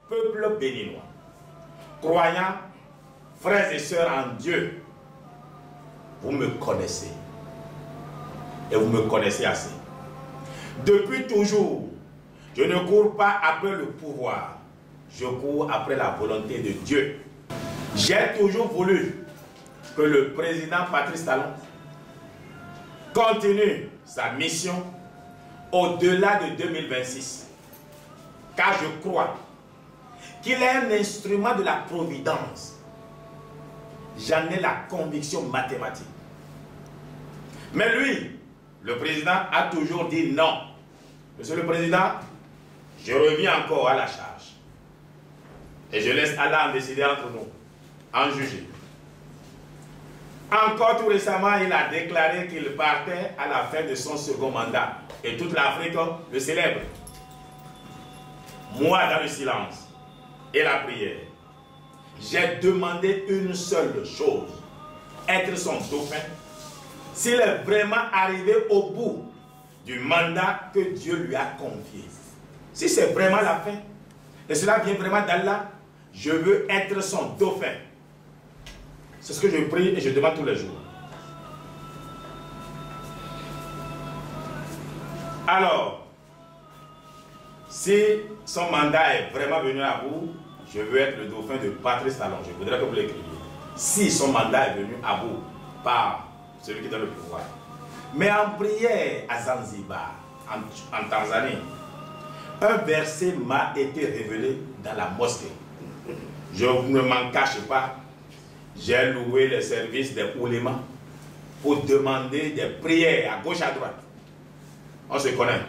peuple béninois, croyants, frères et sœurs en Dieu, vous me connaissez. Et vous me connaissez assez. Depuis toujours, je ne cours pas après le pouvoir. Je cours après la volonté de Dieu. J'ai toujours voulu que le président Patrice Talon continue sa mission au-delà de 2026. Car je crois qu'il est un instrument de la providence. J'en ai la conviction mathématique. Mais lui, le président a toujours dit non. Monsieur le président, je reviens encore à la charge. Et je laisse Allah en décider entre nous, en juger. Encore tout récemment, il a déclaré qu'il partait à la fin de son second mandat. Et toute l'Afrique le célèbre. Moi, dans le silence et la prière, j'ai demandé une seule chose, être son dauphin. S'il est vraiment arrivé au bout du mandat que Dieu lui a confié, si c'est vraiment la fin, et cela vient vraiment d'Allah, je veux être son dauphin. C'est ce que je prie et je demande tous les jours. Alors, si son mandat est vraiment venu à bout, je veux être le dauphin de Patrice Talon. Je voudrais que vous l'écriviez. Si son mandat est venu à bout par celui qui donne le pouvoir. Mais en prière à Zanzibar, en Tanzanie, un verset m'a été révélé dans la mosquée. Je ne m'en cache pas. J'ai loué le service des oulémas pour demander des prières à gauche à droite. On se connaît.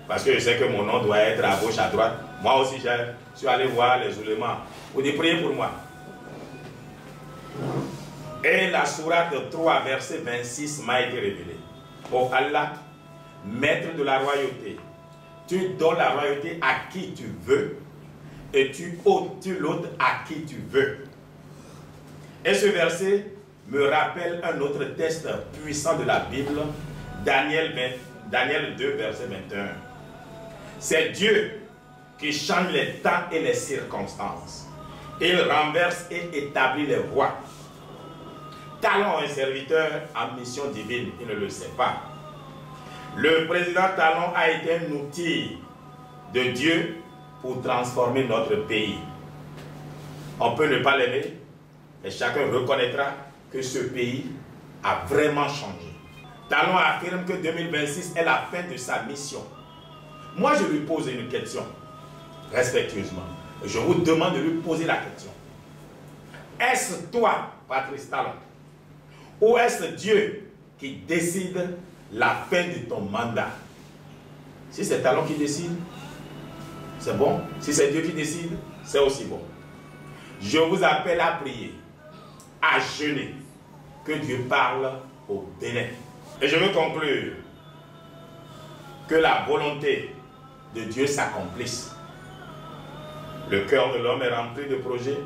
Parce que je sais que mon nom doit être à gauche à droite. Moi aussi, je suis allé voir les oulémas pour dire prier pour moi. Et la sourate 3, verset 26 m'a été révélée. Oh Allah, maître de la royauté, tu donnes la royauté à qui tu veux et tu ôtes l'autre à qui tu veux. Et ce verset me rappelle un autre texte puissant de la Bible, Daniel 2, verset 21. C'est Dieu qui change les temps et les circonstances. Il renverse et établit les rois. Talon est serviteur en mission divine, il ne le sait pas. Le président Talon a été un outil de Dieu pour transformer notre pays. On peut ne pas l'aimer, mais chacun reconnaîtra que ce pays a vraiment changé. Talon affirme que 2026 est la fin de sa mission. Moi, je lui pose une question, respectueusement. Je vous demande de lui poser la question. Est-ce toi, Patrice Talon, ou est-ce Dieu qui décide la fin de ton mandat? Si c'est Talon qui décide, c'est bon. Si c'est Dieu qui décide, c'est aussi bon. Je vous appelle à prier, à jeûner, que Dieu parle au Bénin. Et je veux conclure que la volonté de Dieu s'accomplisse. Le cœur de l'homme est rempli de projets,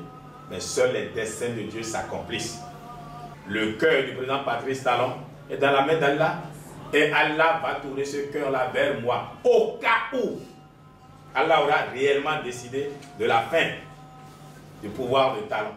mais seuls les desseins de Dieu s'accomplissent. Le cœur du président Patrice Talon est dans la main d'Allah et Allah va tourner ce cœur-là vers moi au cas où Allah aura réellement décidé de la fin du pouvoir de Talon.